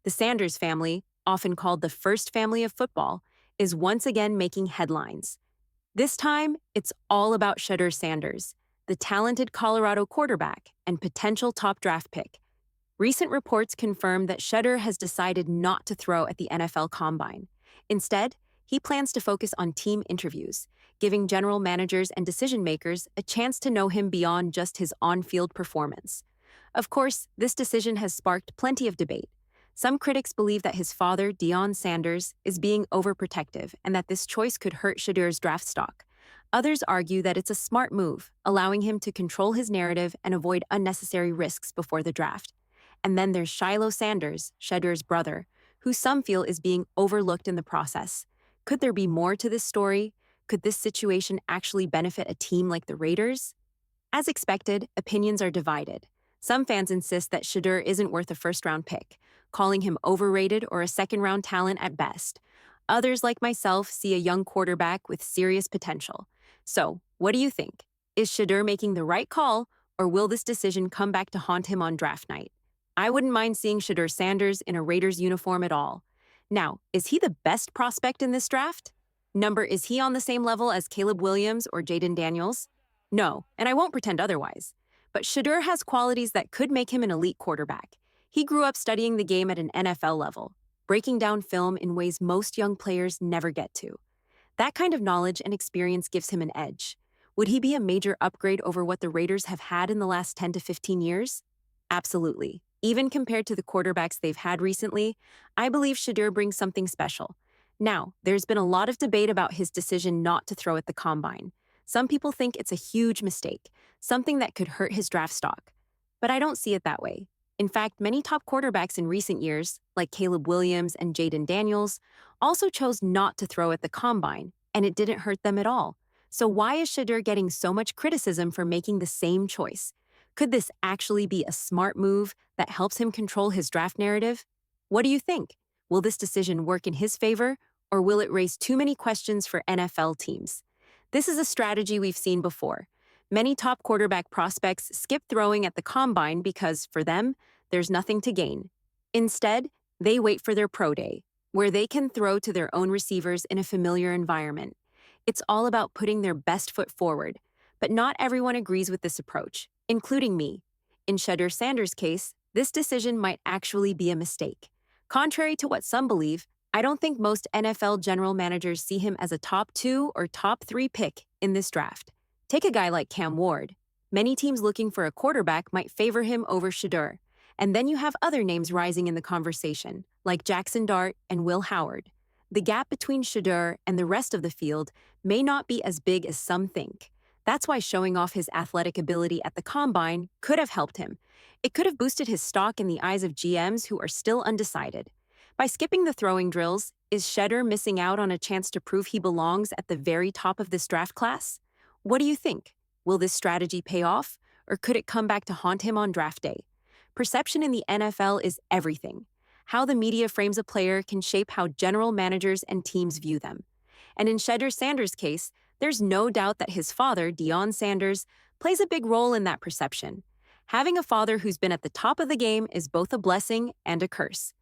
The Sanders family, often called the first family of football, is once again making headlines. This time, it's all about Shedeur Sanders, the talented Colorado quarterback and potential top draft pick. Recent reports confirm that Shedeur has decided not to throw at the NFL Combine. Instead, he plans to focus on team interviews, giving general managers and decision makers a chance to know him beyond just his on-field performance. Of course, this decision has sparked plenty of debate. Some critics believe that his father, DeionSanders, is being overprotective and that this choice could hurt Shedeur's draft stock. Others argue that it's a smart move, allowing him to control his narrative and avoid unnecessary risks before the draft. And then there's Shedeur Sanders, Shedeur's brother, who some feel is being overlooked in the process. Could there be more to this story? Could this situation actually benefit a team like the Raiders? As expected, opinions are divided. Some fans insist that Shedeur isn't worth a first-round pick, calling him overrated or a second-round talent at best. Others, like myself, see a young quarterback with serious potential. So, what do you think? Is Shedeur making the right call, or will this decision come back to haunt him on draft night? I wouldn't mind seeing Shedeur Sanders in a Raiders uniform at all. Now, is he the best prospect in this draft? Is he on the same level as Caleb Williams or Jayden Daniels? No, and I won't pretend otherwise. But Shedeur has qualities that could make him an elite quarterback. He grew up studying the game at an NFL level, breaking down film in ways most young players never get to. That kind of knowledge and experience gives him an edge. Would he be a major upgrade over what the Raiders have had in the last 10 to 15 years? Absolutely. Even compared to the quarterbacks they've had recently, I believe Shedeur brings something special. Now, there's been a lot of debate about his decision not to throw at the Combine. Some people think it's a huge mistake, something that could hurt his draft stock. But I don't see it that way. In fact, many top quarterbacks in recent years, like Caleb Williams and Jayden Daniels, also chose not to throw at the Combine, and it didn't hurt them at all. So why is Shedeur getting so much criticism for making the same choice? Could this actually be a smart move that helps him control his draft narrative? What do you think? Will this decision work in his favor, or will it raise too many questions for NFL teams? This is a strategy we've seen before. Many top quarterback prospects skip throwing at the Combine because, for them, there's nothing to gain. Instead, they wait for their pro day, where they can throw to their own receivers in a familiar environment. It's all about putting their best foot forward, but not everyone agrees with this approach, including me. In Shedeur Sanders' case, this decision might actually be a mistake. Contrary to what some believe, I don't think most NFL general managers see him as a top 2 or top 3 pick in this draft. Take a guy like Cam Ward. Many teams looking for a quarterback might favor him over Shedeur. And then you have other names rising in the conversation, like Jackson Dart and Will Howard. The gap between Shedeur and the rest of the field may not be as big as some think. That's why showing off his athletic ability at the Combine could have helped him. It could have boosted his stock in the eyes of GMs who are still undecided. By skipping the throwing drills, is Shedeur missing out on a chance to prove he belongs at the very top of this draft class? What do you think? Will this strategy pay off, or could it come back to haunt him on draft day? Perception in the NFL is everything. How the media frames a player can shape how general managers and teams view them. And in Shedeur Sanders' case, there's no doubt that his father, DeionSanders, plays a big role in that perception. Having a father who's been at the top of the game is both a blessing and a curse.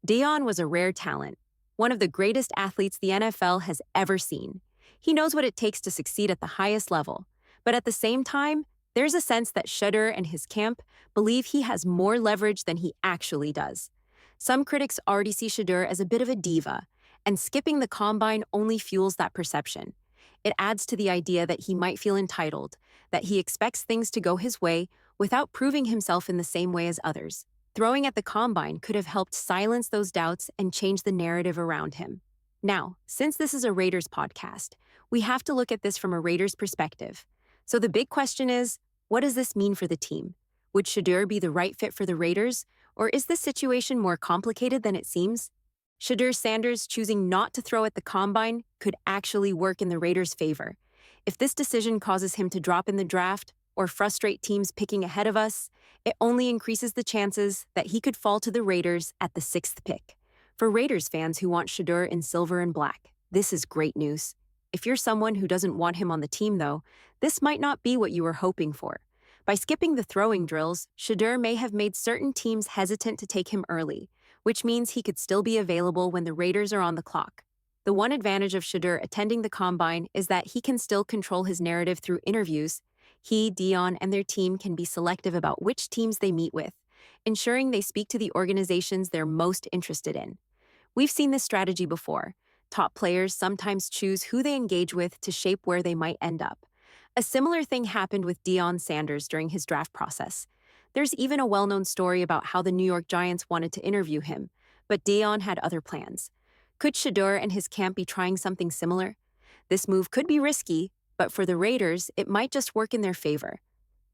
Deion was a rare talent, one of the greatest athletes the NFL has ever seen. He knows what it takes to succeed at the highest level. But at the same time, there's a sense that Shedeur and his camp believe he has more leverage than he actually does. Some critics already see Shedeur as a bit of a diva, and skipping the Combine only fuels that perception. It adds to the idea that he might feel entitled, that he expects things to go his way without proving himself in the same way as others. Throwing at the Combine could have helped silence those doubts and change the narrative around him. Now, since this is a Raiders podcast, we have to look at this from a Raiders perspective. So the big question is, what does this mean for the team? Would Shedeur be the right fit for the Raiders, or is this situation more complicated than it seems? Shedeur Sanders choosing not to throw at the Combine could actually work in the Raiders' favor. If this decision causes him to drop in the draft or frustrate teams picking ahead of us, it only increases the chances that he could fall to the Raiders at the 6th pick. For Raiders fans who want Shedeur in silver and black, this is great news. If you're someone who doesn't want him on the team, though, this might not be what you were hoping for. By skipping the throwing drills, Shedeur may have made certain teams hesitant to take him early, which means he could still be available when the Raiders are on the clock. The one advantage of Shedeur attending the Combine is that he can still control his narrative through interviews. He, Deion, and their team can be selective about which teams they meet with, ensuring they speak to the organizations they're most interested in. We've seen this strategy before. Top players sometimes choose who they engage with to shape where they might end up. A similar thing happened with DeionSanders during his draft process. There's even a well-known story about how the New York Giants wanted to interview him, but Deion had other plans. Could Shedeur and his camp be trying something similar? This move could be risky, but for the Raiders, it might just work in their favor.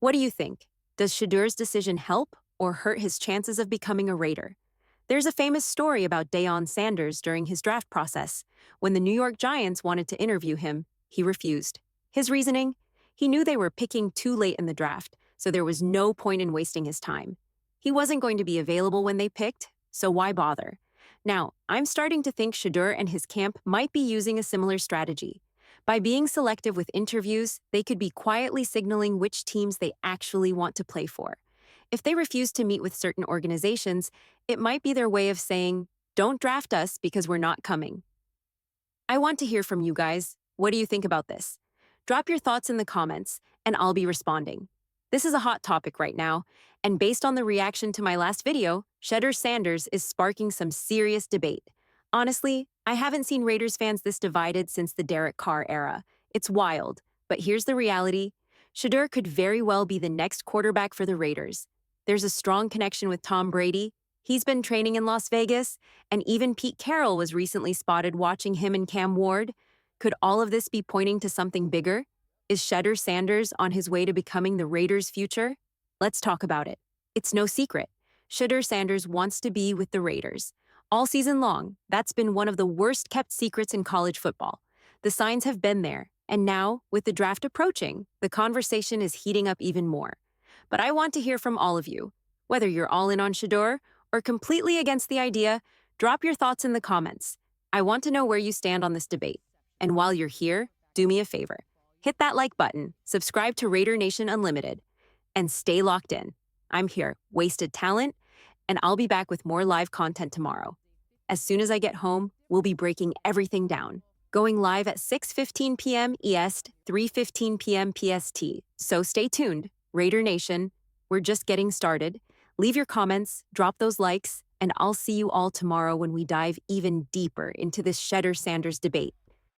What do you think? Does Shedeur's decision help or hurt his chances of becoming a Raider? There's a famous story about DeionSanders during his draft process. When the New York Giants wanted to interview him, he refused. His reasoning? He knew they were picking too late in the draft, so there was no point in wasting his time. He wasn't going to be available when they picked, so why bother? Now, I'm starting to think Shedeur and his camp might be using a similar strategy. By being selective with interviews, they could be quietly signaling which teams they actually want to play for. If they refuse to meet with certain organizations, it might be their way of saying, "Don't draft us because we're not coming." I want to hear from you guys. What do you think about this? Drop your thoughts in the comments, and I'll be responding. This is a hot topic right now, and based on the reaction to my last video, Shedeur Sanders is sparking some serious debate. Honestly, I haven't seen Raiders fans this divided since the Derek Carr era. It's wild, but here's the reality. Shedeur could very well be the next quarterback for the Raiders. There's a strong connection with Tom Brady. He's been training in Las Vegas, and even Pete Carroll was recently spotted watching him and Cam Ward. Could all of this be pointing to something bigger? Is Shedeur Sanders on his way to becoming the Raiders' future? Let's talk about it. It's no secret. Shedeur Sanders wants to be with the Raiders. All season long, that's been one of the worst-kept secrets in college football. The signs have been there, and now, with the draft approaching, the conversation is heating up even more. But I want to hear from all of you. Whether you're all in on Shedeur or completely against the idea, drop your thoughts in the comments. I want to know where you stand on this debate. And while you're here, do me a favor. Hit that like button, subscribe to Raider Nation Unlimited, and stay locked in. I'm here, Wasted Talent, and I'll be back with more live content tomorrow. As soon as I get home, we'll be breaking everything down. Going live at 6:15 p.m. EST, 3:15 p.m. PST. So stay tuned, Raider Nation. We're just getting started. Leave your comments, drop those likes, and I'll see you all tomorrow when we dive even deeper into this Shedeur Sanders debate.